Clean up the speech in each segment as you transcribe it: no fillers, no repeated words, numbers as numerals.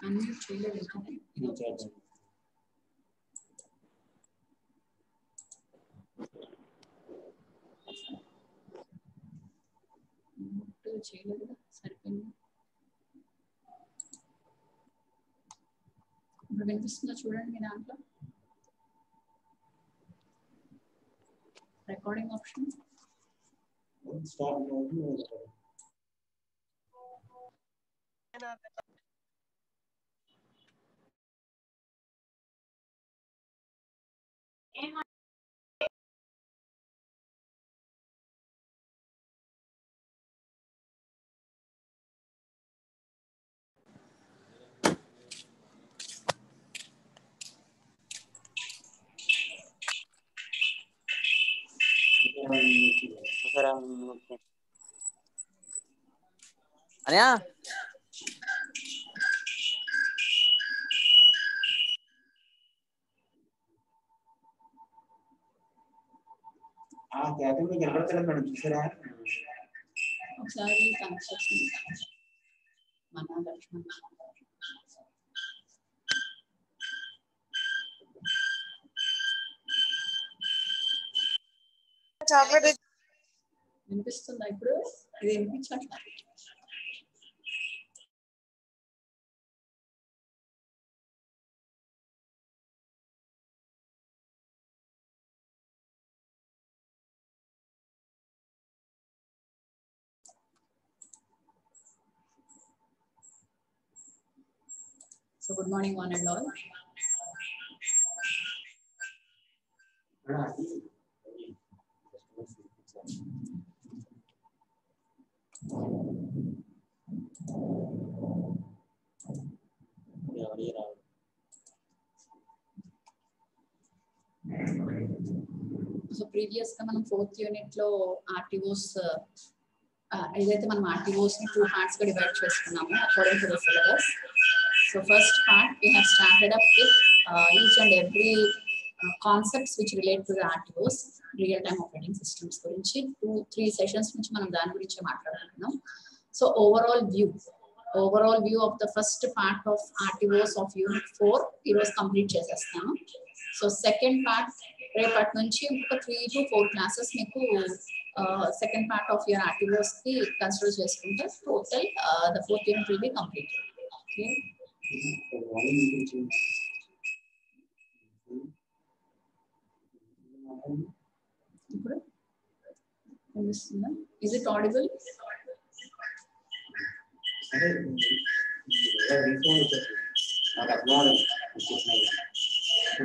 Unmute చేయలేదు చేయలేదు సరిపోయింది. ఇప్పుడు వినిపిస్తుందో చూడండి మీ దాంట్లో రికార్డింగ్ ఆప్షన్. అనియా ఒకసారి కన్స్ట్రక్షన్ మన లక్ష్మణ్ వినిపిస్తుందా ఇప్పుడు? ఇది వినిపించట్లా. So good morning one and all. So previous గా మనం 4th యూనిట్ లో RTOs ఏదైతే మనం RTOs ని 2 parts గా డివైడ్ చేసుకున్నాము according to the syllabus. So first part we have started up with each and every concepts which relate to the RTOs, real time operating systems గురించి 2-3 sessions నుంచి మనం దాని గురించి మాట్లాడుకుంటున్నాం. So overall view of the first part of RTOs of unit 4 ఈ రోజు complete చేసేస్తాము. So second part రేపటి నుంచి ఒక 3 to 4 క్లాసెస్ మీకు second part of your RTOs కి కన్సిడర్ చేసుకుంటే total the 4th unit will be completed. Okay. ఇప్పుడు is it audible?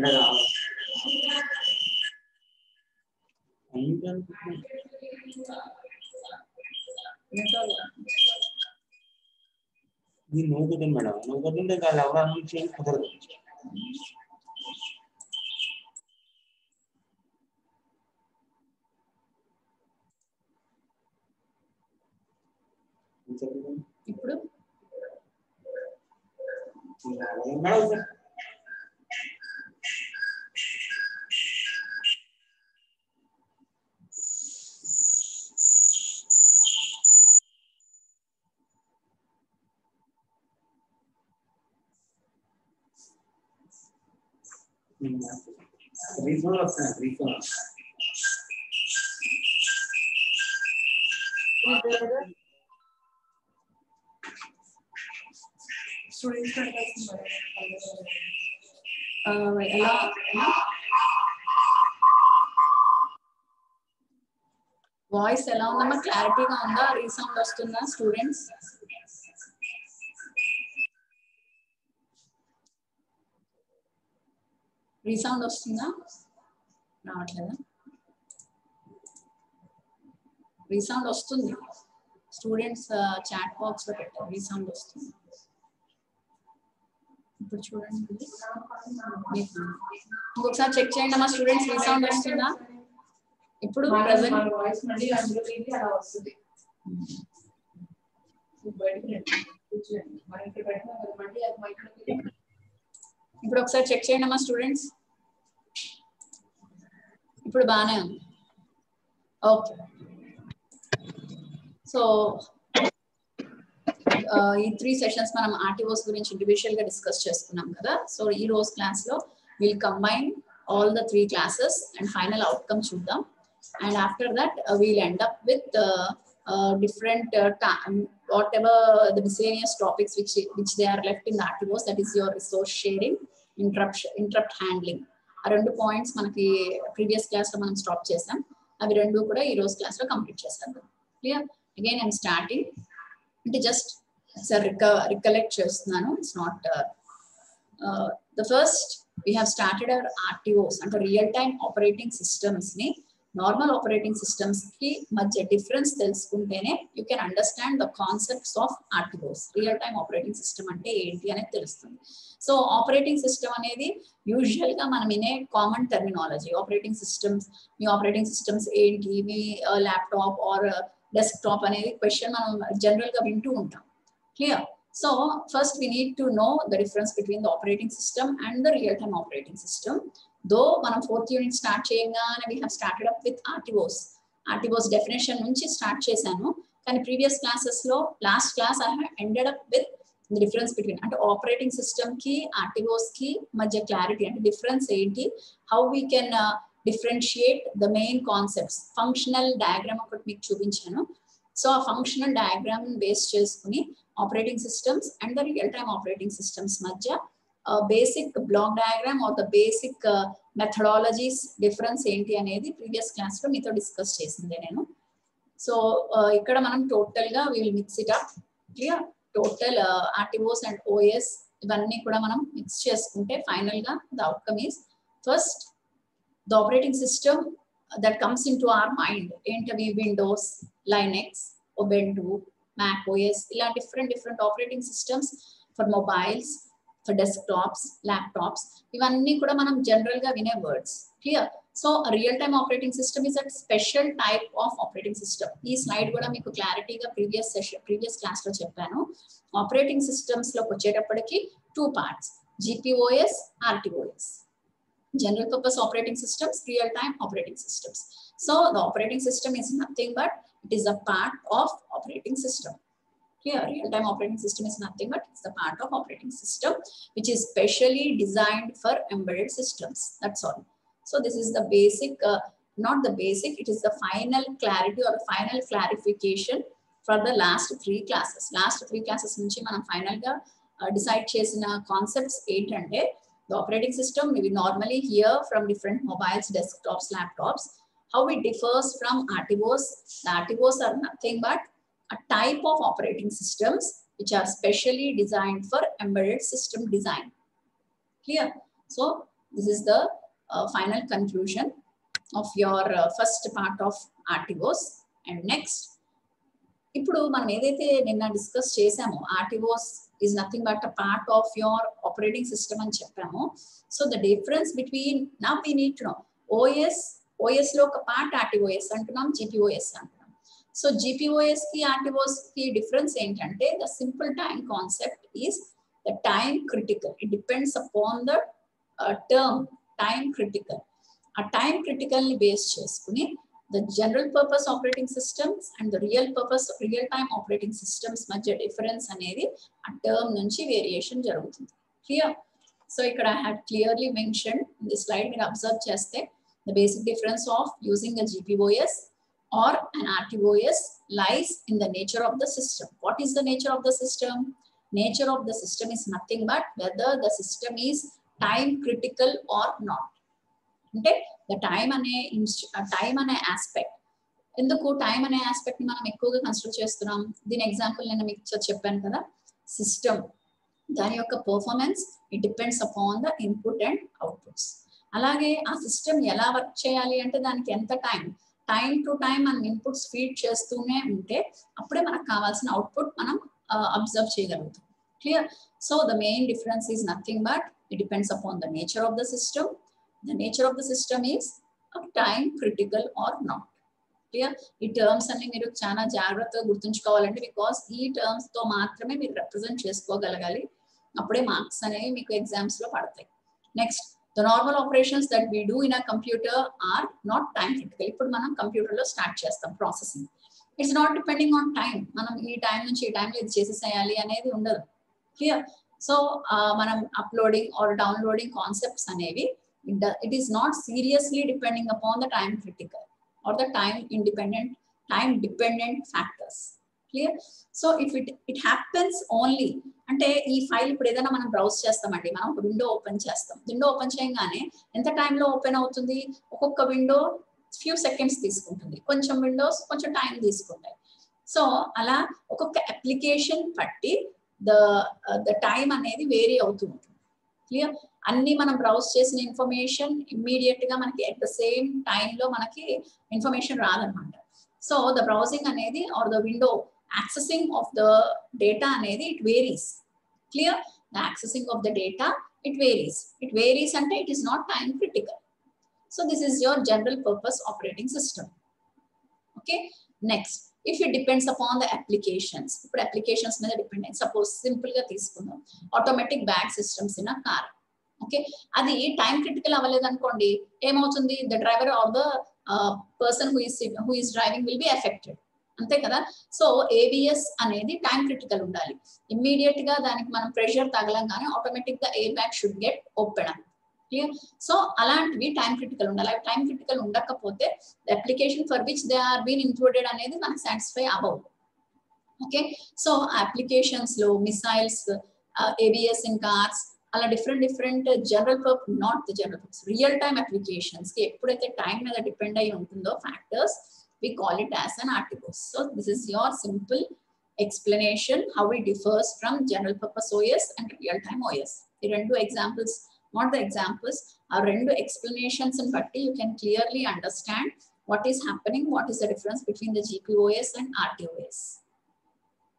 మేడం నూగుతుంటే వాళ్ళు ఎవరు నుంచి కుదరదు. ఇప్పుడు రీఫోన్ వస్తాను రీఫోన్ ఎలా వాయిస్ ఎలా ఉందమ్మా? క్లారిటీగా ఉందా? రీసౌండ్ వస్తుందా స్టూడెంట్స్? రీసౌండ్ వస్తుందా? రావట్లేదా? రీసౌండ్ వస్తుంది. స్టూడెంట్స్ చాట్ బాక్స్ లో పెట్టారు రీసౌండ్ వస్తుంది. ఇప్పుడు చూడండి ఇంకొకసారి చెక్ చేయండి అమ్మా స్టూడెంట్స్, రీసౌండ్ వస్తుందా? ఇప్పుడు ప్రెజెంట్ ఇప్పుడు ఒకసారి చెక్ చేయండి అమ్మా స్టూడెంట్స్. ఇప్పుడు బాగానే ఉంది. ఓకే. సో ఈ 3 సెషన్స్ మనం ఆర్టీఓస్ గురించి ఇండివిజువల్ గా డిస్కస్ చేసుకున్నాం కదా. సో ఈ రోజు క్లాస్ లో will combine all the 3 classes and final outcome చూద్దాం. And after that we'll end up with different whatever the miscellaneous topics which they are left in the RTOs, that is your resource sharing, interrupt handling. ఆ 2 points మనకి previous class లో మనం stop చేసాం. అవి 2 కూడా ఈ రోజు క్లాస్ లో కంప్లీట్ చేస్తాం. క్లియర్? అగైన్ ఐఎమ్ స్టార్టింగ్ అంటే జస్ట్ రికలెక్ట్ చేస్తున్నాను. It's not the first we have started our RTOs అంటే రియల్ టైమ్ ఆపరేటింగ్ సిస్టమ్స్ ని నార్మల్ ఆపరేటింగ్ సిస్టమ్స్ కి మధ్య డిఫరెన్స్ తెలుసుకుంటేనే you can understand the concepts of RTOs. Real time operating system అంటే ఏంటి అనేది తెలుస్తుంది. సో ఆపరేటింగ్ సిస్టమ్ అనేది యూజువల్ గా మనం వినే కామన్ టెర్మినాలజీ. ఆపరేటింగ్ సిస్టమ్స్, మీ ఆపరేటింగ్ సిస్టమ్స్ ఏంటి, మీ ల్యాప్టాప్ ఆర్ డెస్క్టాప్ అనేది క్వశ్చన్ మనం జనరల్ గా వింటూ ఉంటాం. Clear? So first we need to know the difference between the operating system and the real time operating system. Though మనం 4th unit start చేయగానే we have started up with RTOs definition నుంచి start చేశాను. కానీ previous classes లో last class I have ended up with the difference between అంటే operating system కి RTOs కి మధ్య క్లారిటీ అంటే డిఫరెన్స్ ఏంటి, how we can differentiate the main concepts. Functional diagram ఒకటి మీకు చూపించాను. సో ఆ ఫంక్షనల్ డయాగ్రామ్ బేస్ చేసుకుని operating systems and the real time operating systems మధ్య basic block diagram or the basic methodologies difference ఏంటి అనేది ప్రీవియస్ క్లాస్ లో మీతో డిస్కస్ చేసిందే నేను. సో ఇక్కడ మనం టోటల్ గా will mix it up. Clear? Total RTOs and OS ఇవన్నీ కూడా మనం మిక్స్ చేసుకుంటే ఫైనల్ గా the outcome is first the operating system that comes into our mind ఏంటవి Windows, Linux, Ubuntu, Mac OS ఇలా different operating systems for mobiles, for desktops, laptops ఇవన్నీ కూడా మనం జనరల్ గా వినే words. Clear? So real time operating system is a special type of operating system. ఈ slide కూడా మీకు క్లారిటీగా ప్రీవియస్ క్లాస్ లో చెప్పాను. ఆపరేటింగ్ సిస్టమ్స్ లోకి వచ్చేటప్పటికి 2 parts, GPOS, RTOS. General purpose operating systems, real time operating systems. So the operating system is nothing but it is a part of operating system. Here real time operating system is nothing but it's a part of operating system which is specially designed for embedded systems. That's all. So this is the basic not the basic, it is the final clarity or final clarification for the last 3 classes. Last 3 classes nunchi manam final ga decide chesina concepts ఏంటంటే the operating system we normally hear from different mobiles, desktops, laptops. How it differs from RTOs? The RTOs are nothing but a type of operating systems which are specially designed for embedded system design. Clear? So this is the final conclusion of your first part of RTOs. And next, ఇప్పుడు మనం ఏదైతే నిన్న discuss చేసామో RTOs is nothing but a part of your operating system అని చెప్పాము. So the difference between, now we need to know OS లో ఒక part RTOS అంటున్నాం, GPOS అంటున్నాం. సో GPOS కి RTOs కి డిఫరెన్స్ ఏంటంటే the simple time concept is the time critical. It depends upon the term time critical. ఆ time critical ని base చేసుకుని the general purpose operating systems and the real time operating systems మధ్య difference అనేది ఆ term నుంచి variation జరుగుతుంది. Clear? So ఇక్కడ I had clearly mentioned in this slide, మీరు అబ్జర్వ్ చేస్తే the basic difference of using a GPOS or an RTOS lies in the nature of the system. What is the nature of the system? Nature of the system is nothing but whether the system is time critical or not. అంటే the time అనే aspect. ఎందుకు time అనే aspect ని మనం ఎక్కువగా consider చేస్తున్నాం? దీని example నేను మీకు చెప్పాను కదా, సిస్టమ్ దాని యొక్క performance it depends upon the input and outputs. అలాగే ఆ సిస్టమ్ ఎలా వర్క్ చేయాలి అంటే దానికి ఎంత టైం టు టైం మనం ఇన్పుట్స్ ఫీడ్ చేస్తూనే ఉంటే అప్పుడే మనకు కావాల్సిన అవుట్పుట్ మనం అబ్జర్వ్ చేయగలుగుతాం. Clear? So the main difference is nothing but it depends upon the nature of the system. The nature of the system is of time critical or not. Clear? ఈ terms అన్ని మీరు చాలా జాగ్రత్తగా గుర్తుంచుకోవాలంటే because ఈ terms తో మాత్రమే మీరు represent చేసుకోగలగాలి. అప్పుడే మార్క్స్ అనేవి మీకు ఎగ్జామ్స్ లో పడతాయి. Next, the normal operations that we do in a computer are not time critical. ఇప్పుడు మనం కంప్యూటర్ లో స్టార్ట్ చేస్తాం processing. It's not depending on time. మనం ఈ టైం నుంచి ఈ టైంలో ఇది చేసేసేయాలి అనేది ఉండదు. క్లియర్? సో మనం అప్లోడింగ్ ఆర్ డౌన్లోడింగ్ కాన్సెప్ట్స్ అనేవి it is not seriously depending upon the time critical or the time dependent factors. Clear? So if it happens only అంటే ఈ ఫైల్ ఇప్పుడు ఏదైనా మనం బ్రౌజ్ చేస్తామండి, మనం ఒక విండో ఓపెన్ చేస్తాం. విండో ఓపెన్ చేయగానే ఎంత టైంలో ఓపెన్ అవుతుంది? ఒక్కొక్క విండో ఫ్యూ సెకండ్స్ తీసుకుంటుంది, కొంచెం విండోస్ కొంచెం టైం తీసుకుంటాయి. సో అలా ఒక్కొక్క అప్లికేషన్ బట్టి ద టైం అనేది వేరీ అవుతూ ఉంటుంది. క్లియర్? అన్ని మనం బ్రౌజ్ చేసిన ఇన్ఫర్మేషన్ ఇమ్మీడియట్ గా మనకి అట్ ద సేమ్ టైంలో మనకి ఇన్ఫర్మేషన్ రాదనమాట. సో ద బ్రౌజింగ్ అనేది or the window accessing of the data అనేది it varies. Clear? The accessing of the data it varies అంటే it is not time critical. So this is your general purpose operating system. Okay, next, if it depends upon the applications, ఇప్పుడు applications మీద depend. Suppose simple గా తీసుకుందాం, automatic bag systems in a car. Okay, అది time critical అవ్వలేదు అనుకోండి, ఏమవుతుంది? The driver or the person who is driving will be affected. అంతే కదా? సో ఏబిఎస్ అనేది టైం క్రిటికల్ ఉండాలి. ఇమ్మీడియట్ గా దానికి మనం ప్రెషర్ తగలంగానే ఆటోమేటిక్ గా air bag should get open up. Clear? So అలాంటివి టైం క్రిటికల్ ఉండాలి. అవి టైం క్రిటికల్ ఉండకపోతే the application for which they are been included అనేది మనకు సాటిస్ఫై అవ్వవు. ఓకే, సో అప్లికేషన్స్ లో మిసైల్స్, ఏబిఎస్ ఇన్ కార్స్, అలా different general purpose, not the general purpose, real time applications కి ఎప్పుడైతే టైం మీద డిపెండ్ అయి ఉంటుందో factors, we call it as an RTOS. So this is your simple explanation how it differs from general purpose OS and real time OS. The rendu examples, not the examples, are rendu explanations and batti you can clearly understand what is happening, what is the difference between the GPOS and RTOS.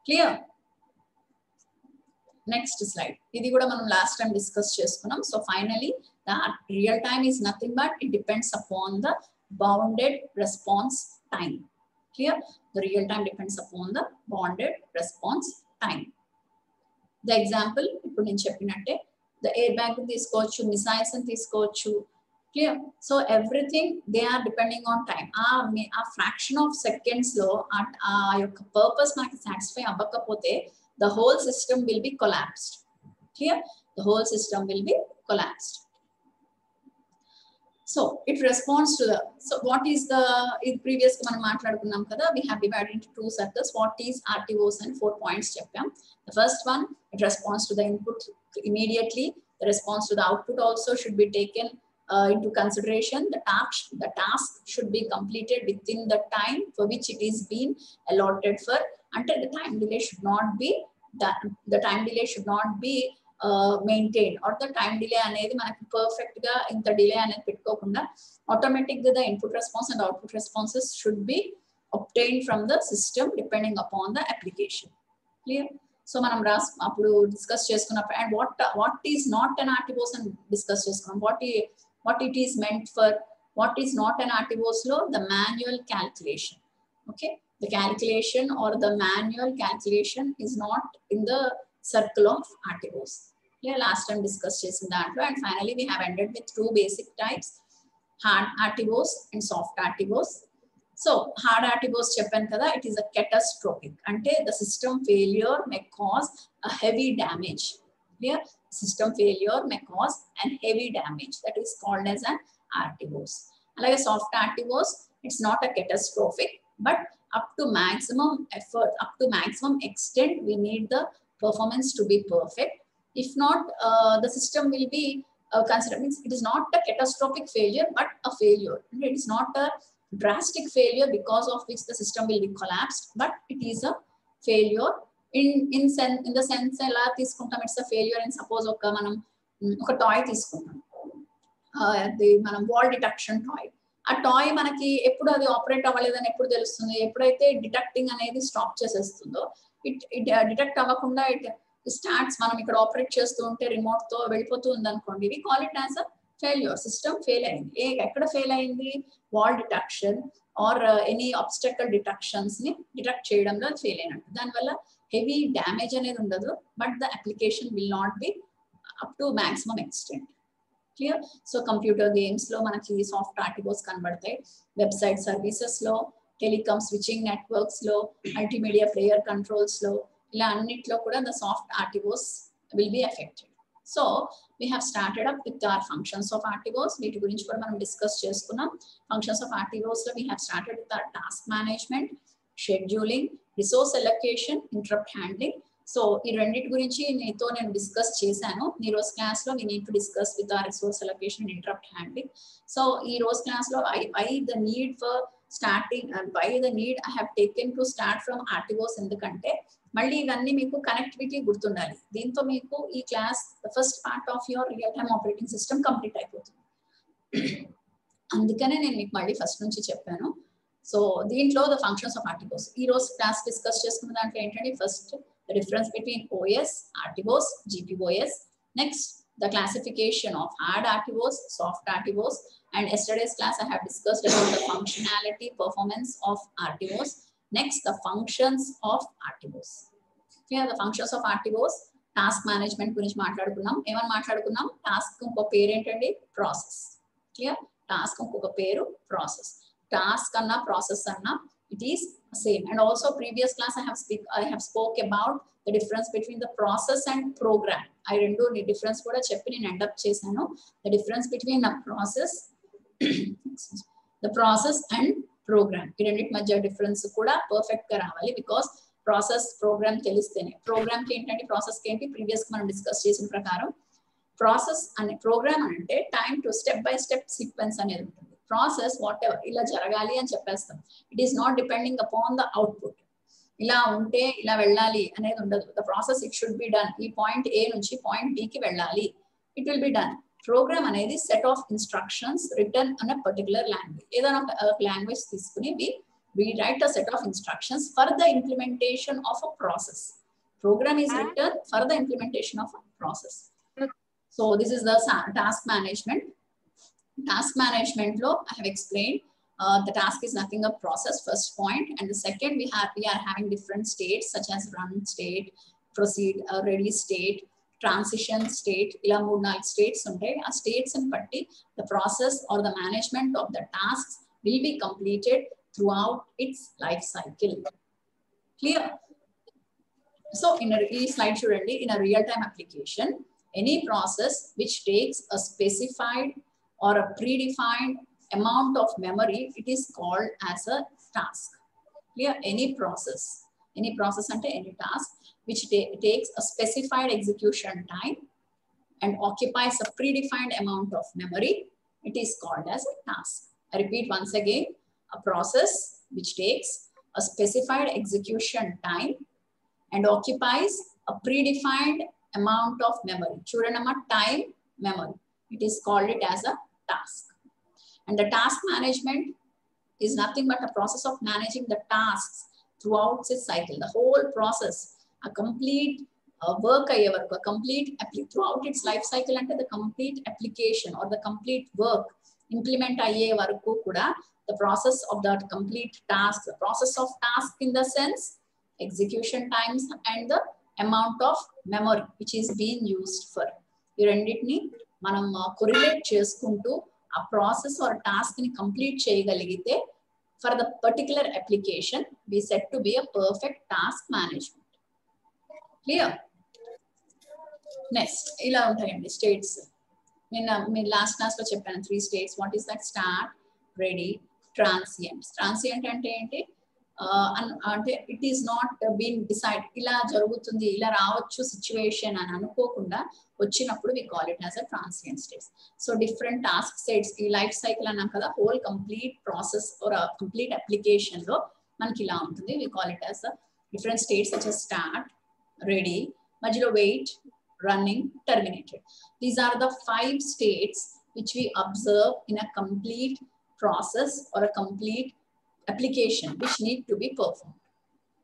Clear? Next slide. Idi kuda manam last time discuss cheskunnam. So finally the real time is nothing but it depends upon the bounded response time. Clear? The real time depends upon the bounded response time. The example ఇప్పుడు నేను చెప్పినట్టే the airbag తీసుకోవచ్చు, missiles తీసుకోవచ్చు. Clear? So everything they are depending on time. ఆ fraction of seconds లో ఆ యొక్క purpose మనకి satisfy అవ్వకపోతే the whole system will be collapsed. Clear? The whole system will be collapsed. So it responds to the, so what is the, in previous మనం మాట్లాడుకున్నాం కదా, we have divided into two circles. What is RTOS and 4 points చెప్పాం. The first one, it responds to the input immediately. The response to the output also should be taken into consideration. The task should be completed within the time for which it is being allotted for. Until the time delay should not be done. The time delay should not be maintained, or the time delay అనేది మనకి perfect గా ఇంత delay అనేది పెట్టుకోకుండా automatic గా the input response and output responses should be obtained from the system depending upon the application. Clear? So మనం అప్పుడు discuss చేసుకున్నప్పుడు and what is not an RTOS అని డిస్కస్ చేసుకున్నాం. what it is meant for, what is not an RTOS లో the manual calculation. Okay, the calculation or the manual calculation is not in the circle of RTOS. Yeah, last time discussed చేసిన దాంట్లో. And finally we have ended with two basic types, hard RTOS and soft RTOS. So hard RTOS చెప్పాను కదా, it is a catastrophic అంటే the system failure may cause a heavy damage. Clear? System failure may cause a heavy damage, that is called as an RTOS. అలాగే soft RTOS, it's not a catastrophic, but up to maximum effort, up to maximum extent we need the performance to be perfect. If not, the system will be considered, means it is not a catastrophic failure but a failure. It is not a drastic failure because of which the system will be collapsed, but it is a failure in the sense ఎలా తీసుకుంటాం, it's a failure in suppose మనం ఒక toy తీసుకుంటాం, అది మనం wall detection toy. ఆ toy మనకి ఎప్పుడు అది ఆపరేట్ అవ్వలేదని ఎప్పుడు తెలుస్తుంది? ఎప్పుడైతే డిటెక్టింగ్ అనేది స్టాప్ చేసేస్తుందో, ఇట్ డిటెక్ట్ అవ్వకుండా ఇట్ స్టార్ట్స్, మనం ఇక్కడ ఆపరేట్ చేస్తూ ఉంటే రిమోట్ తో వెళ్ళిపోతూ ఉంది అనుకోండి, we call it as a failure. System fail అయింది. ఎక్కడ ఫెయిల్ అయింది? Wall detection or any obstacle detections ని డిటెక్ట్ చేయడంలో ఫెయిల్ అయినట్టు. దానివల్ల హెవీ డ్యామేజ్ అనేది ఉండదు, but the application will not be up to maximum extent. Clear? So computer games లో మనకి సాఫ్ట్ RTOS కనబడతాయి, వెబ్సైట్ సర్వీసెస్ లో టెలికామ్ స్విచ్చింగ్ నెట్వర్క్స్ లో, మల్టీమీడియా ప్లేయర్ కంట్రోల్స్ లో, ఇలా అన్నిట్లో కూడా the soft RTOs will be affected. So we have started up with our functions of RTOs. వీటి గురించి కూడా మనం డిస్కస్ చేసుకున్నాం. Functions of RTOs లో we have started with our task management, scheduling, resource allocation, interrupt handling. So ఈ రెండింటి గురించి నేను డిస్కస్ చేశాను. ఈ రోజు క్లాస్ లో we need to discuss with our resource allocation and interrupt handling. So ఈ రోజు క్లాస్ లో why the need for starting and why the need I have taken to start from RTOs ఎందుకంటే మళ్ళీ ఇవన్నీ మీకు కనెక్టివిటీ గుర్తుండాలి. దీంతో మీకు ఈ class first part of your real time operating system complete అయిపోతుంది. అందుకనే నేను మీకు మళ్ళీ ఫస్ట్ నుంచి చెప్పాను. సో దీంట్లో ద ఫంక్షన్స్ ఆఫ్ RTOs ఈ రోజు క్లాస్ డిస్కస్ చేసుకున్న దాంట్లో ఏంటంటే first the difference between OS, RTOs, GPOS. Next, the classification of hard RTOs, soft RTOs. And yesterday's class I have discussed about the functionality, performance of RTOs. Next, the functions of RTOs. Here, the functions of RTOs, task management గురించి మాట్లాడుకున్నాం. ఏమని మాట్లాడుకున్నాం? Task ఇంకో పేరు ఏంటండి? Process. Clear? Task ఇంకొక పేరు process. Task అన్న ప్రాసెస్ అన్న it is same. And also previous class I have spoke about the difference between the process and program. I rendu ni difference kuda cheppi nenu end up chesanu. The difference between the process and program. ఈ రెండిటి మధ్య difference కూడా perfect గా రావాలి. Because process programme తెలిస్తేనే programme కి ఏంటంటే process కి ఏంటి ప్రీవియస్ మనం డిస్కస్ చేసిన ప్రకారం ప్రాసెస్ అనే ప్రోగ్రామ్ అంటే time to step by step sequence అనేది ఉంటుంది. ప్రాసెస్ వాట్ ఎవర్ ఇలా జరగాలి అని చెప్పేస్తాం. It is not depending upon the output. ఇలా ఉంటే ఇలా వెళ్ళాలి అనేది ఉండదు. The process it should be done. ఈ పాయింట్ ఏ నుంచి పాయింట్ బి కి వెళ్ళాలి. It will be done. Program అనేది set of instructions written on a particular language. ఏదైనా ఒక లాంగ్వేజ్ తీసుకుని we write a set of instructions for the implementation of a process. Program is written for the implementation of a process. So this is the task management. Task management law I have explained the task is nothing but process, first point, and the second we are having different states such as run state, proceed, ready state, transition state. Ila 3-4 states untai. A states in patti the process or the management of the tasks will be completed throughout its life cycle. Clear? So in a slide chudandi, in a real time application, any process which takes a specified or a predefined amount of memory, it is called as a task. Clear? Any process ante any task which takes a specified execution time and occupies a predefined amount of memory, it is called as a task. I repeat once again, a process which takes a specified execution time and occupies a predefined amount of memory. Chudanama time memory. It is called it as a task. And the task management is nothing but a process of managing the tasks throughout its cycle. The whole process, a complete work a complete throughout its life cycle and the complete application or the complete work implement ayye varaku kuda the process of that complete task, the process of task in the sense execution times and the amount of memory which is being used for. ఈ రెండింటిని మనం correlate చేసుకుంటూ ఆ process or task ని complete చేయగలిగితే for the particular application we set to be a perfect task management. Clear? Next ఇలా ఉంటాయండి states. నిన్న మీరు లాస్ట్ క్లాస్ లో చెప్పాను 3 states. What is that? Start, ready, transient. Transient అంటే ఏంటి అంటే it is not been decide, ఇలా జరుగుతుంది ఇలా రావచ్చు సిచ్యువేషన్ అని అనుకోకుండా వచ్చినప్పుడు we call it as a transient states. So different task states ఈ లైఫ్ సైకిల్ అన్నాం కదా, whole complete process or complete application లో మనకి ఇలా ఉంటుంది. We call it as different states such as start, ready, మధ్యలో wait, running, terminated. These are the 5 states which we observe in a complete process or a complete application which need to be performed.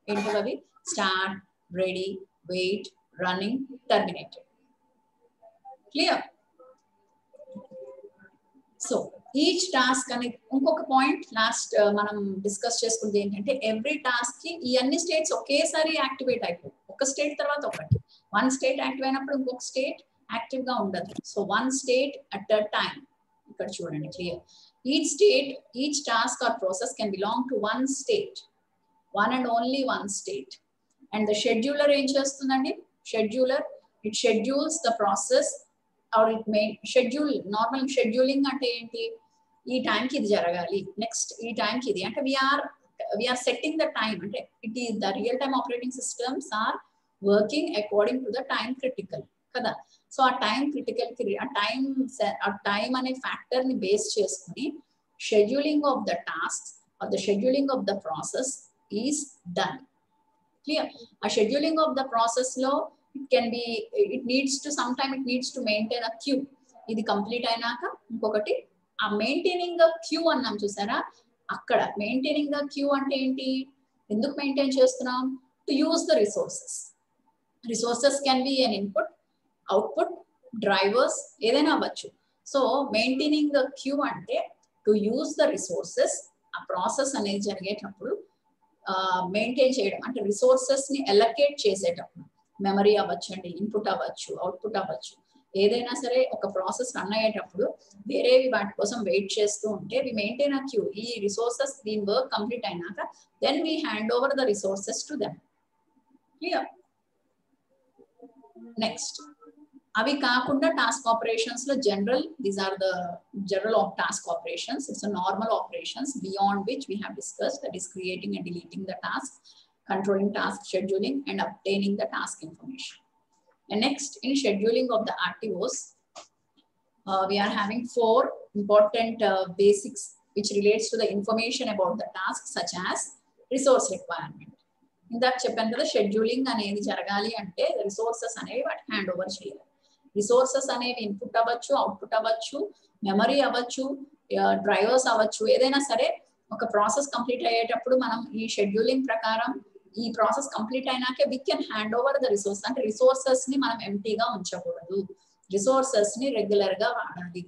Interval, start, ready, wait, running, terminated. Clear? So each task and ఇంకొక point last మనం discuss చేసుకుంది ఏంటంటే every task కి ఈ అన్ని states ఒకేసారి activate అయిపోయి ఒక స్టేట్ తర్వాత ఒకటి, 1 స్టేట్ యాక్టివ్ అయినప్పుడు ఇంకొక స్టేట్ యాక్టివ్ గా ఉండదు. So 1 state at a time. ఇక్కడ చూడండి clear. Each task or process can belong to one state, one and only one state. And the scheduler ఏం చేస్తుందండి? Scheduler, it schedules the process, or it may schedule. Normal scheduling అంటే ఏంటి? ఈ టైంకి ఇది జరగాలి, నెక్స్ట్ ఈ టైంకి ఇది అంటే we are setting the time. అంటే it is the real time operating systems are working according to the time critical కదా. సో ఆ టైం క్రిటికల్ కి ఆ టైం అనే ఫ్యాక్టర్ ని బేస్ చేసుకుని scheduling of the tasks or the scheduling of the process is done. Clear? ఆ scheduling of the process లో it needs to maintain a queue. ఇది కంప్లీట్ అయినాక ఇంకొకటి ఆ మెయింటైనింగ్ ద క్యూ అన్నాం చూసారా, అక్కడ మెయింటైనింగ్ ద క్యూ అంటే ఏంటి? ఎందుకు మెయింటైన్ చేస్తున్నాం? To use the resources can be an input, output, drivers, ఏదైనా అవ్వచ్చు. సో మెయింటైనింగ్ ద క్యూ అంటే టు యూజ్ ద రిసోర్సెస్. ఆ ప్రాసెస్ అనేది జరిగేటప్పుడు మెయింటైన్ చేయడం అంటే రిసోర్సెస్ ని అలొకేట్ చేసేటప్పుడు, మెమరీ అవ్వచ్చండి, ఇన్పుట్ అవ్వచ్చు, అవుట్పుట్ అవ్వచ్చు, ఏదైనా సరే ఒక ప్రాసెస్ రన్ అయ్యేటప్పుడు వేరేవి వాటి కోసం వెయిట్ చేస్తూ ఉంటే వి మెయింటైన్ అ క్యూ. ఈ రిసోర్సెస్ దీని వర్క్ కంప్లీట్ అయినాక then we hand over the resources to them. Clear? Next అవి కాకుండా టాస్క్ ఆపరేషన్స్ లో these are the general of task operations. It's normal operations beyond which we have discussed, that is creating and deleting the task, controlling task scheduling, and obtaining the task information. And next, in scheduling of the RTOs, we are having 4 important basics which relates to the information about the task, such as resource requirement. ఇందాక చెప్పాను కదా, scheduling అనేది జరగాలి అంటే resources అనేవి వాటి hand over చేయాలి. Resources అనేవి ఇన్పుట్ అవ్వచ్చు, అవుట్పుట్ అవ్వచ్చు, మెమరీ అవ్వచ్చు, డ్రైవర్స్ అవ్వచ్చు, ఏదైనా సరే ఒక ప్రాసెస్ కంప్లీట్ అయ్యేటప్పుడు మనం ఈ షెడ్యూలింగ్ ప్రకారం ఈ ప్రాసెస్ కంప్లీట్ అయినాకే we can hand over the resource. అంటే రిసోర్సెస్ ని మనం ఎంటీగా ఉంచకూడదు, రిసోర్సెస్ ని రెగ్యులర్ గా వాడాలి.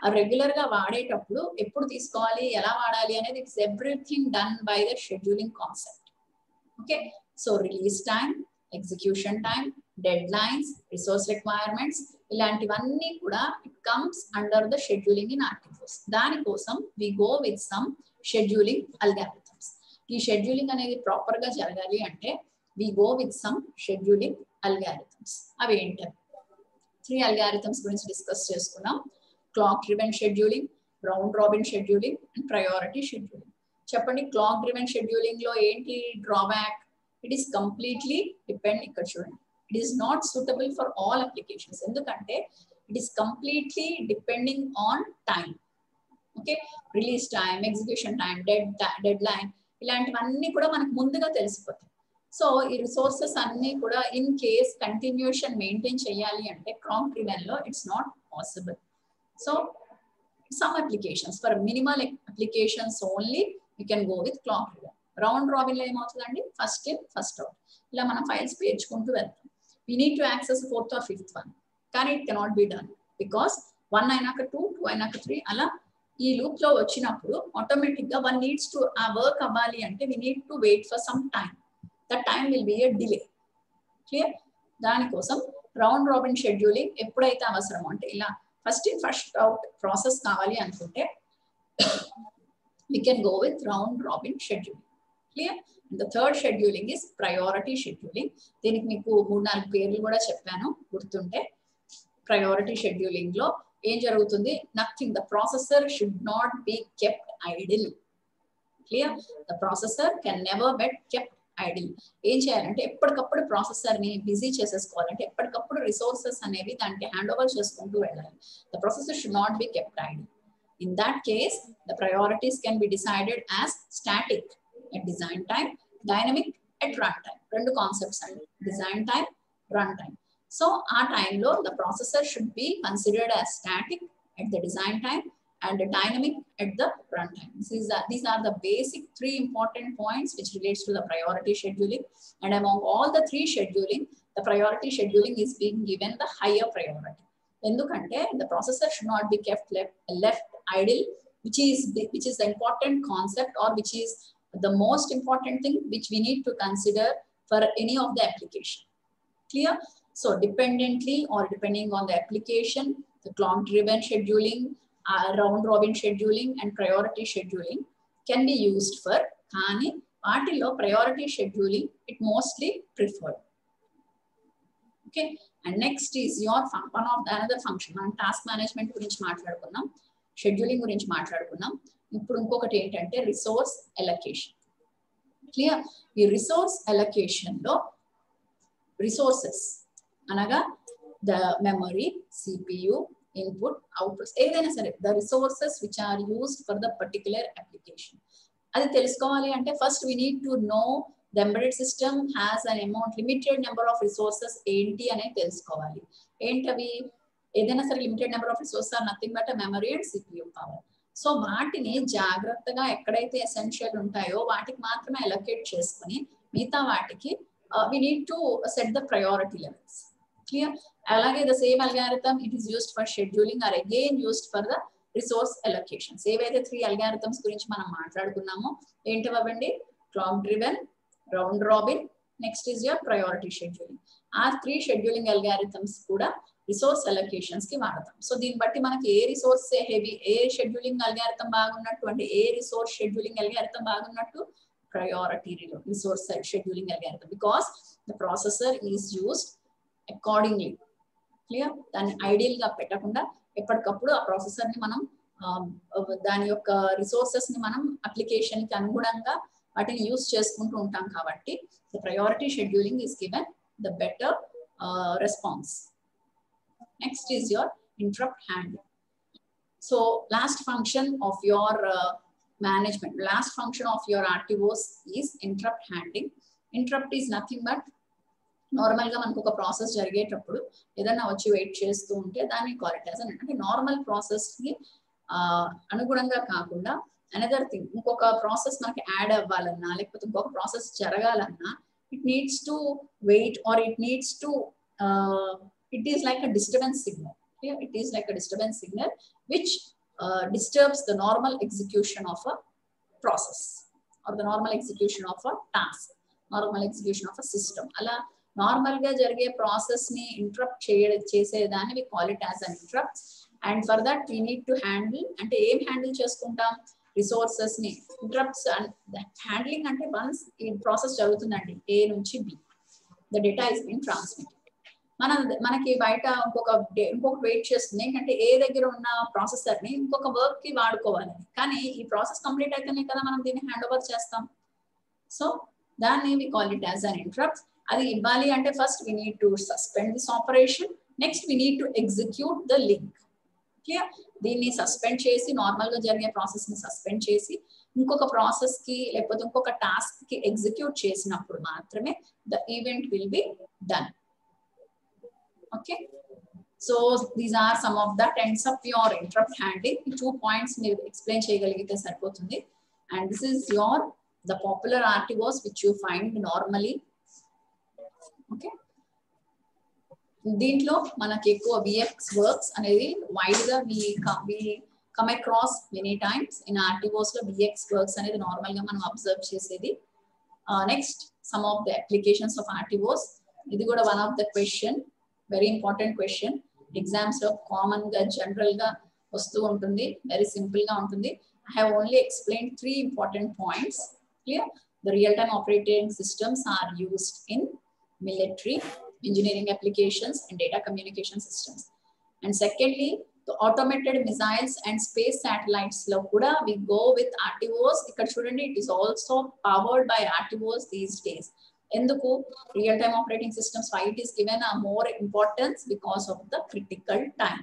ఆ రెగ్యులర్ గా వాడేటప్పుడు ఎప్పుడు తీసుకోవాలి, ఎలా వాడాలి అనేది it's everything done by the scheduling concept. Okay, so release time, execution time, dead lines, resource requirements, ఇలాంటివన్నీ కూడా it comes under the scheduling in RTOS. దానికోసం we go with some scheduling algorithms. ఈ షెడ్యూలింగ్ అనేది proper గా జరగాలి అంటే we go with some scheduling algorithms. అవి ఏంటి? 3 అల్గారిథమ్స్ గురించి డిస్కస్ చేసుకున్నాం. Clock driven scheduling, round robin scheduling and priority scheduling. చెప్పండి, క్లాక్ డ్రివెన్ షెడ్యూలింగ్ లో ఏంటి డ్రాబ్యాక్? ఇట్ ఈస్ కంప్లీట్లీ ఇక్కడ చూడండి, it is not suitable for all applications. ఎందుకంటే it is completely depending on time. Okay, release time, execution time, dead line, ఇలాంటివన్నీ కూడా మనకు ముందుగా తెలిసిపోతాయి. సో ఈ రిసోర్సెస్ అన్ని కూడా ఇన్ కేస్ కంటిన్యూషన్ మెయింటైన్ చేయాలి అంటే క్లాక్ డ్రివెన్ లో it's not possible. So some applications, for minimal applications only you can go with clock driven. Round robin లో ఏమవుతుందండి, ఫస్ట్ ఇన్ ఫస్ట్ అవుట్, ఇలా మనం ఫైల్స్ పేర్చుకుంటూ వెళ్తాం. We need to access 4th or 5th one, కానీ it cannot be done because 1 అయినాక 2, 2 అయినాక 3, అలా ఈ లూప్ లో వచ్చినప్పుడు ఆటోమేటిక్ గా 1 నీడ్స్ టు ఆ వర్క్ అవ్వాలి అంటే we need to wait for some time. That time will be a delay. Clear? దానికోసం రౌండ్ రాబిన్ షెడ్యూలింగ్ ఎప్పుడైతే అవసరమో అంటే ఇలా first in first out process కావాలి అనుకుంటే we can go with round robin scheduling. Clear? And the third scheduling is priority scheduling. దీనికి మీకు 3-4 పేర్లు కూడా చెప్పాను గుర్తుంటే. ప్రయారిటీ షెడ్యూలింగ్ లో ఏం జరుగుతుంది? Nothing, the processor should not be kept idle. Clear? The processor can never be kept idle. ఏం చేయాలంటే ఎప్పటికప్పుడు ప్రాసెసర్ ని బిజీ చేసేసుకోవాలంటే ఎప్పటికప్పుడు రిసోర్సెస్ అనేవి దానికి హ్యాండ్ ఓవర్ చేసుకుంటూ వెళ్ళాలి. The processor should not be kept idle. In that case, the priorities can be decided as static at design time, dynamic at runtime. Two concepts are design time, runtime. So, our time lo the processor should be considered as static at the design time and dynamic at the runtime. These are the basic 3 important points which relates to the priority scheduling. And among all the 3 scheduling, the priority scheduling is being given the higher priority. ఎందుకంటే the processor should not be kept left idle, which is the important concept, or which is the most important thing which we need to consider for any of the application. Clear? So dependently or depending on the application, the clock driven scheduling round robin scheduling and priority scheduling can be used for, కానీ వాటిలో priority scheduling it mostly preferred. Okay, and next is your one of another function. మనం task management గురించి మాట్లాడుకున్నాం, scheduling గురించి మాట్లాడుకున్నాం. ఇప్పుడు ఇంకొకటి ఏంటంటే రిసోర్స్ ఎలకేషన్. క్లియర్? ఈ రిసోర్స్ ఎలకేషన్ లో రిసోర్సెస్ అనగా the memory, CPU, input, output ఏదైనా సరే the resources which are used for the particular application. అది తెలుసుకోవాలి అంటే first we need to know the embedded system has an amount limited number of resources ఏంటి అనేది తెలుసుకోవాలి. ఏంటవి? ఏదైనా సరే limited number of resources are nothing but memory and CPU power. So వాటిని జాగ్రత్తగా ఎక్కడైతే ఎసెన్షియల్ ఉంటాయో వాటికి మాత్రమే అలొకేట్ చేసుకుని మిగతా వాటికి we need to set the priority levels. Clear? Alage the same algorithm it is used for scheduling or again used for the resource allocations. ఏవైతే 3 algorithms గురించి మనం మాట్లాడుకున్నామో ఏంటవండి? clock driven, round robin, next is your priority scheduling. ఆ 3 scheduling algorithms కూడా resource allocations కి వాడతాం. So దీన్ని బట్టి మనకి ఏ రిసోర్స్ హెవీ, ఏ షెడ్యూలింగ్ అల్గారిథం బాగున్నట్టు అంటే ఏ రిసోర్స్ షెడ్యూలింగ్ అల్గారిథం బాగున్నట్టు priority resource scheduling algorithm, because the processor is used accordingly. Clear? దాన్ని ఐడియల్ గా పెట్టకుండా ఎప్పటికప్పుడు ఆ ప్రాసెసర్ ని మనం దాని యొక్క రిసోర్సెస్ ని మనం అప్లికేషన్ కి అనుగుణంగా వాటిని యూస్ చేసుకుంటూ ఉంటాం కాబట్టి the priority scheduling is given the better response. Next is your interrupt handling. So last function of your management, last function of your RTOs is interrupt handling. Interrupt is nothing but normal గా మనకు ఒక process జరిగేటప్పుడు ఏదైనా వచ్చి wait చేస్తూ ఉంటే దాన్ని call it as అంటే నార్మల్ ప్రాసెస్ కి అనుగుణంగా కాకుండా అనదర్ థింగ్ ఇంకొక ప్రాసెస్ మనకి యాడ్ అవ్వాలన్నా లేకపోతే ఇంకొక ప్రాసెస్ జరగాలన్నా it needs to wait or it needs to it is like a disturbance signal. It is like a disturbance signal which disturbs the normal execution of a process or the normal execution of a task, normal execution of a system. Ala normal ga jarige process ni interrupt chesedaani we call it as an interrupt, and for that we need to handle ante em handle cheskuntam resources ni interrupts. And the handling ante once in process jarugutundandi A nunchi B, the data is being transmitted. మనకి బయట ఇంకొక wait చేస్తుంది ఏంటంటే ఏ దగ్గర ఉన్న processor ని ఇంకొక work కి వాడుకోవాలి, కానీ ఈ ప్రాసెస్ కంప్లీట్ అయితేనే కదా మనం దీన్ని హ్యాండ్ ఓవర్ చేస్తాం. సో దాన్ని we call it as an interrupt. అది ఇవ్వాలి అంటే first we need to suspend this operation, next we need to execute the link. Clear? దీన్ని సస్పెండ్ చేసి నార్మల్ గా జరిగే ప్రాసెస్ ని సస్పెండ్ చేసి ఇంకొక ప్రాసెస్ కి లేకపోతే ఇంకొక టాస్క్ కి ఎగ్జిక్యూట్ చేసినప్పుడు మాత్రమే the event will be done. Okay, so these are some of the ends of your interrupt handling. 2 points మీరు explain చేయగలిగితే సరిపోతుంది. And this is your the popular RTOs which you find normally. Okay, దీంట్లో మనకి ఎక్కువ VX works అనేది wide గా we come across many times in RTOs లో VX works అనేది నార్మల్ గా మనం అబ్జర్వ్ చేసేది. Next, some of the applications of RTOs. ఇది కూడా one of the question, very important question. Exams లో కామన్ గా జనరల్ గా వస్తూ ఉంటుంది, వెరీ సింపుల్ గా ఉంటుంది. I have only explained 3 important points. Clear? The real-time operating systems are used in military, engineering applications and data communication systems. And secondly, the automated missiles and space satellites lo kuda we go with RTOs. Ikkada chudandi, it is also powered by RTOs these days. Enduku real time operating systems why it is given a more importance? Because of the critical time.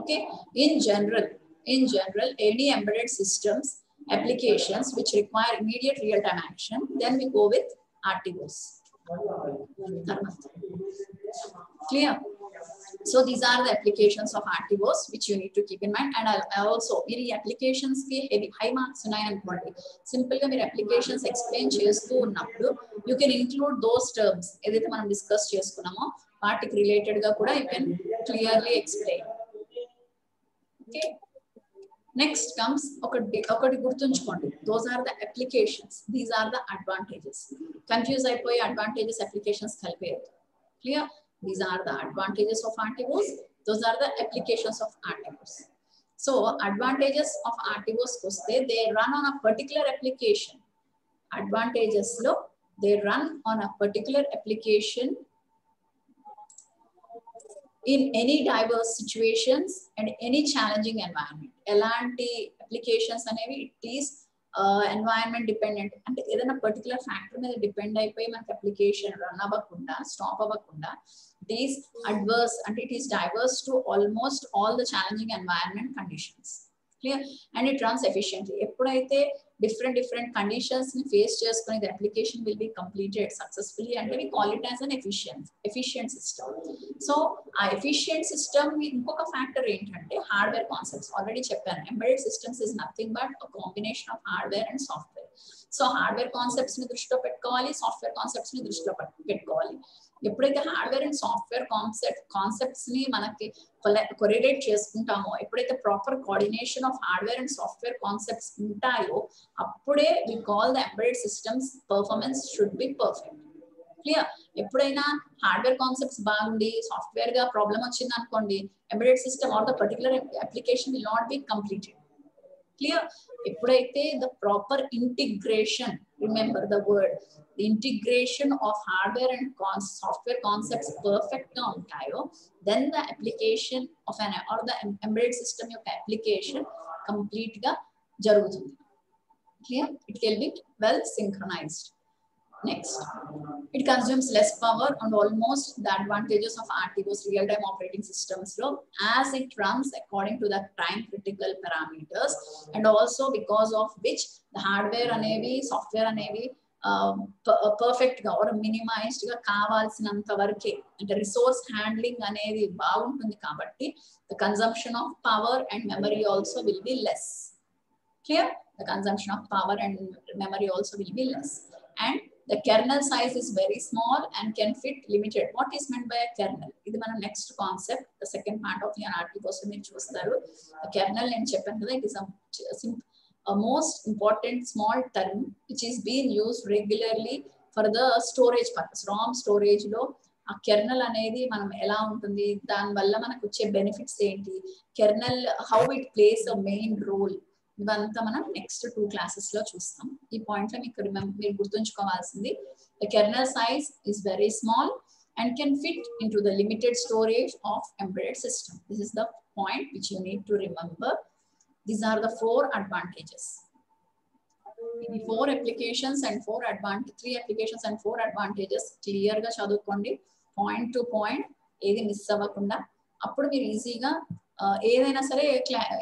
Okay, in general any embedded systems applications which require immediate real time action, then we go with RTOs. Clear? So these are the applications of RTOs which you need to keep in mind. And I also మీరు ఈ applications కి high marks ఉన్నాయి అనుకోండి, simple గా మీరు applications explain చేస్తూ ఉన్నప్పుడు you can include those terms ఏదైతే మనం డిస్కస్ చేసుకున్నామో వాటికి రిలేటెడ్ గా కూడా you can clearly explain. Okay, next comes ఒకటి గుర్తుంచుకోండి, those are the applications, these are the advantages. Confuse అయిపోయి advantages applications కలిపేయద్దు. Clear? These are the advantages of RTOs, those are the applications of RTOs. So advantages of RTOs koste, they run on a particular application. Advantages lo, they run on a particular application in any diverse situations and any challenging environment. Elanti applications anevi, it is environment dependent. అంటే ఏదైనా particular factor మీద depend అయిపోయి మనకి application run అవ్వకుండా stop అవ్వకుండా it is adverse and it is diverse to almost all the challenging environment conditions. Clear? And it runs efficiently. ఎప్పుడైతే different conditions ని face చేసుకుని the application will be completed successfully and we call it as an efficient system. So ఆ efficient system ఇంకొక factor ఏంటంటే hardware concepts already చెప్పాను. Embedded systems is nothing but a combination of hardware and software. So hardware concepts ని దృష్టిలో పెట్టుకోవాలి, software concepts ని దృష్టిలో పెట్టుకోవాలి. ఎప్పుడైతే హార్డ్వేర్ అండ్ సాఫ్ట్వేర్ కాన్సెప్ట్స్ ని మనకి కొరిలేట్ చేసుకుంటామో, ఎప్పుడైతే proper coordination of hardware and software concepts ఉంటాయో అప్పుడే we call the embedded systems performance should be perfect. Clear? ఎప్పుడైనా హార్డ్వేర్ కాన్సెప్ట్స్ బాగుండి సాఫ్ట్వేర్ గా ప్రాబ్లం వచ్చింది అనుకోండి, embedded system or the particular application will not be completed. Clear? ఎప్పుడైతే the proper integration, remember the word, the integration of hardware and software concepts perfect గా ఉంటాయో, then the application of an or the embedded system యొక్క application complete గా జరుగుతుంది. Clear? It will be well synchronized. Next, it consumes less power and almost the advantages of RTOs, real-time operating systems, as it runs according to the time critical parameters, and also because of which the hardware anevi, software anevi perfect ga or minimized ga kavalsinanta varake ante resource handling anedi baaguntundi kabatti the consumption of power and memory also will be less. Clear? The consumption of power and memory also will be less. And the kernel size is very small and can fit limited. What is meant by a kernel? This is our next concept. The second part of your article మీరు చూస్తారు. The kernel నేను చెప్పాను కదా, it is a most important small term which is being used regularly for the storage purpose. ROM storage లో ఆ kernel అనేది మనం ఎలా ఉంటుంది, దాని వల్ల మనకు వచ్చే బెనిఫిట్స్ ఏంటి, kernel how it plays a main role, ఇవంతా మనం నెక్స్ట్ 2 క్లాసెస్ లో చూస్తాం. ఈ పాయింట్ లో మీరు గుర్తుంచుకోవాల్సింది, the kernel size is very small and can fit into the limited storage of embedded system. This is the point which you need to remember. These are the 4 advantages. The 4 applications and 3 applications and 4 advantages clear గా చదువుకోండి, point to point, ఏది miss అవ్వకుండా. అప్పుడు మీరు ఈజీగా ఏదైనా సరే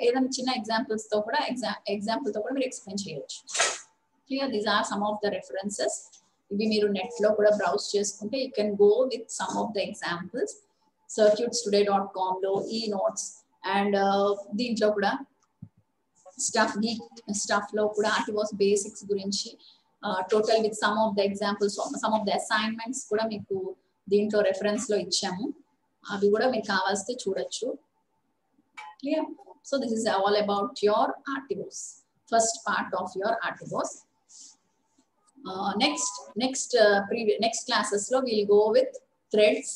ఏదైనా చిన్న ఎగ్జాంపుల్ తో కూడా మీరు ఎక్స్ప్లెయిన్ చేయొచ్చు. Clear? These are some of the references. ఇవి మీరు నెట్ లో కూడా బ్రౌజ్ చేసుకుంటే you can go with some of the examples. circuitstoday.com లో ఈ నోట్స్ అండ్ దీంట్లో కూడా స్టఫ్ లో కూడా RTOS బేసిక్స్ గురించి total with some of the examples, some of the assignments కూడా మీకు దీంట్లో రెఫరెన్స్ లో ఇచ్చాము. అవి కూడా మీకు కావాల్సి చూడొచ్చు. Clear? So this is all about your RTOs, first part of your RTOs. Next classes lo we'll go with threads,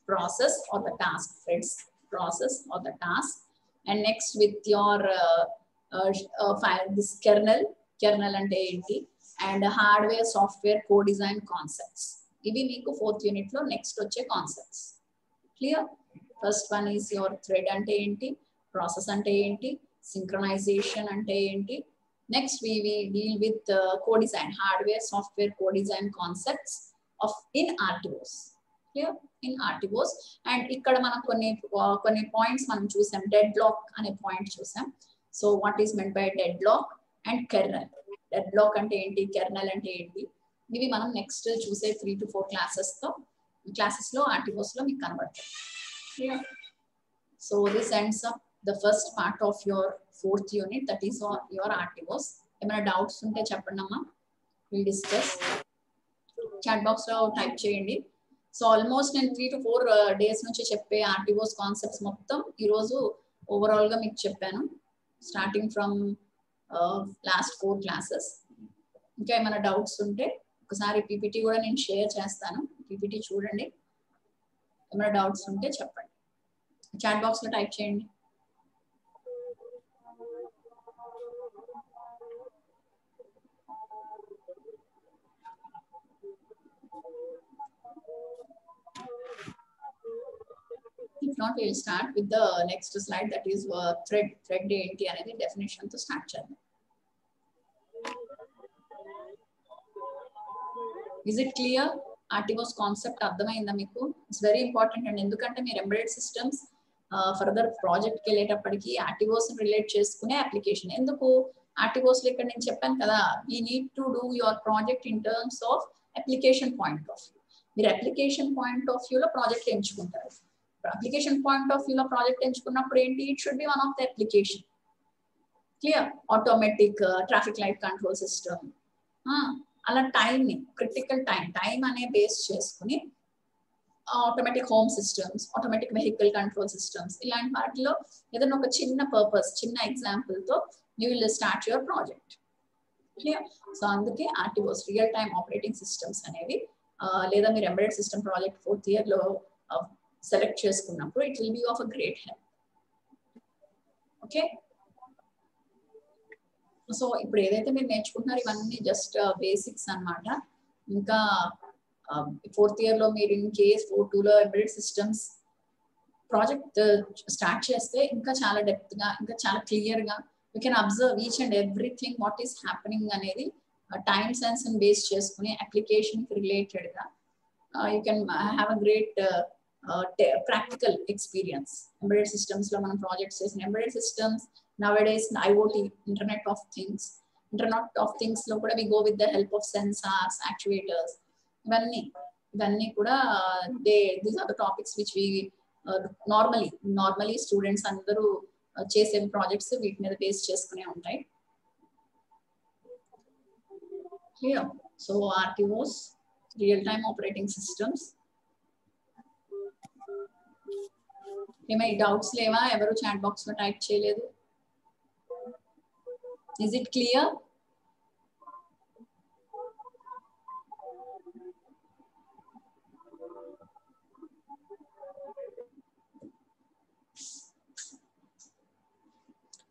process or the task, threads, process or the task, and next with your file, this kernel ante enti, and hardware software co-design concepts. Ivi meeku 4th unit lo next వచ్చే concepts. Clear? First one is your thread ante enti, process ante enti, synchronization ante enti. Next we deal with co-design, hardware software co-design concepts of in RTOs. Clear? In RTOs. And ikkada మనం కొన్ని points మనం చూసాం. Deadlock అనే point చూసాం. So what is meant by deadlock and kernel. Deadlock అంటే ఏంటి, kernel అంటే ఏంటి, ఇవి మనం నెక్స్ట్ చూసే 3 to 4 క్లాసెస్ లో RTOs లో మీకు కనబడతాయి. Clear? So this ends up the first part of your 4th unit, that is your RTOs. ఏమైనా డౌట్స్ ఉంటే చెప్పండి అమ్మా, విల్ డిస్కస్. చాట్ బాక్స్ లో టైప్ చేయండి. సో ఆల్మోస్ట్ నేను 3 to 4 డేస్ నుంచి చెప్పే RTOs కాన్సెప్ట్స్ మొత్తం ఈరోజు ఓవరాల్ గా మీకు చెప్పాను, స్టార్టింగ్ ఫ్రమ్ లాస్ట్ 4 క్లాసెస్. ఇంకా ఏమైనా డౌట్స్ ఉంటే ఒకసారి PPT కూడా నేను షేర్ చేస్తాను, PPT చూడండి. ఏమైనా డౌట్స్ ఉంటే చెప్పండి, చాట్ బాక్స్ లో టైప్ చేయండి. not, we'll start with the next slide, that is thread. Thread ఏంటి అనేది definition తో start చేద్దాం. Is it clear? RTOS concept అర్థమైందా మీకు? ఇట్స్ వెరీ ఇంపార్టెంట్ అండి, ఎందుకంటే మీరు ఎంబెడెడ్ సిస్టమ్స్ ఫర్దర్ ప్రాజెక్ట్కి వెళ్ళేటప్పటికి RTOS రిలేట్ చేసుకునే అప్లికేషన్. ఎందుకు RTOS లో ఇక్కడ నేను చెప్పాను కదా, you need to do your project in terms of application point of view. మీరు అప్లికేషన్ పాయింట్ ఆఫ్ వ్యూలో ప్రాజెక్ట్ ఎంచుకుంటారు. అప్లికేషన్ పాయింట్ ఆఫ్ వ్యూలో ప్రాజెక్ట్ ఎంచుకున్నప్పుడు ఏంటి, it should B one of the application. Clear? Automatic traffic light control system, అలా టైంని critical time అనే base చేసుకుని automatic home systems, automatic vehicle control systems, ఇలాంటి వాటిలో ఏదైనా ఒక చిన్న పర్పస్, చిన్న ఎగ్జాంపుల్ తో you will start your project. Clear? So అందుకే RTOS real time operating systems అనేవి, లేదా మీరు embedded system project 4th year లో సెలెక్ట్ చేసుకున్నప్పుడు it will B of a great help. Okay, so ఇప్పుడు ఏదైతే మీరు నేర్చుకుంటున్నారో ఇవన్నీ జస్ట్ బేసిక్స్ అన్నమాట. ఇంకా 4th year లో మీరు ఇన్ కేస్ 4.2 లో ఎంబెడెడ్ సిస్టమ్స్ ప్రాజెక్ట్ స్టార్ట్ చేస్తే ఇంకా చాలా డెప్త్ గా, ఇంకా చాలా క్లియర్ గా you can observe each and everything what is happening అనేది టైమ్ సెన్స్ ని బేస్ చేసుకుని అప్లికేషన్ కి రిలేటెడ్ గా you can have a great practical experience. Embedded systems లో మనం ప్రాజెక్ట్స్ చేసిన embedded systems nowadays IoT, internet of things లో కూడా we go with the help of sensors, actuators, ఇవన్నీ కూడా these are the topics which we normally students అందరూ చేసే projects వీటి మీద బేస్ చేసుకునే ఉంటాయి. Clear? So RTOS real time operating systems. ఏమైనా డౌట్స్ లేవా? ఎవరు చాట్ బాక్స్ లో టైప్ చేయలేదు? Is it clear?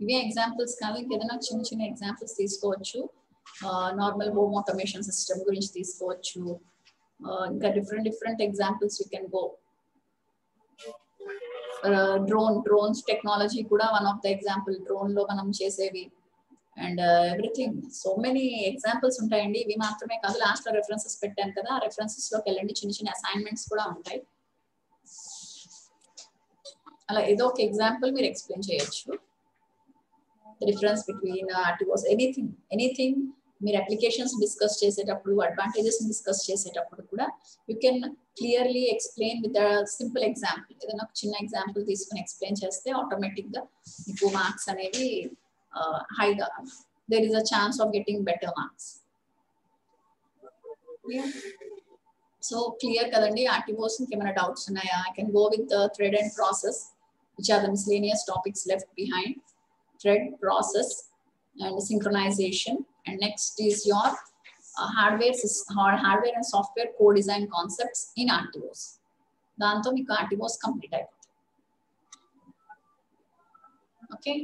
ఇవే ఎగ్జాంపుల్స్ కాదు, ఇంకేదైనా చిన్న చిన్న ఎగ్జాంపుల్స్ తీసుకోవచ్చు. నార్మల్ హోమ్ ఆటోమేషన్ సిస్టమ్ గురించి తీసుకోవచ్చు. ఇంకా different examples you can go. Drones technology కూడా one of the example. Drone లో మనం చేసేవి and everything, so many examples ఉంటాయండి. ఇవి మాత్రమే కాదు, లాస్ట్ లో రెఫరెన్సెస్ పెట్టాను కదా, ఆ రెఫరెన్సెస్ లోకి వెళ్ళండి, చిన్న చిన్న అసైన్మెంట్స్ కూడా ఉంటాయి. అలా ఏదో ఒక ఎగ్జాంపుల్ మీరు ఎక్స్ప్లెయిన్ చేయొచ్చు. The difference between RTOS, anything మీరు అప్లికేషన్స్ డిస్కస్ చేసేటప్పుడు, అడ్వాంటేజెస్ డిస్కస్ చేసేటప్పుడు కూడా you can clearly explain with simple example. ఏదైనా ఒక చిన్న ఎగ్జాంపుల్ తీసుకుని ఎక్స్ప్లెయిన్ చేస్తే ఆటోమేటిక్ గా మీకు మార్క్స్ అనేవి higher, there is a chance of getting better marks. Yeah. So clear kadandi? RTOS ఇంకేమైనా డౌట్స్ ఉన్నాయా? I can go with the thread and process, which are the miscellaneous topics left behind. Thread, process and synchronization, and next is your hardware and software co-design concepts in RTOS. దాంతో మీకు RTOS complete అయిపోతుంది. Okay,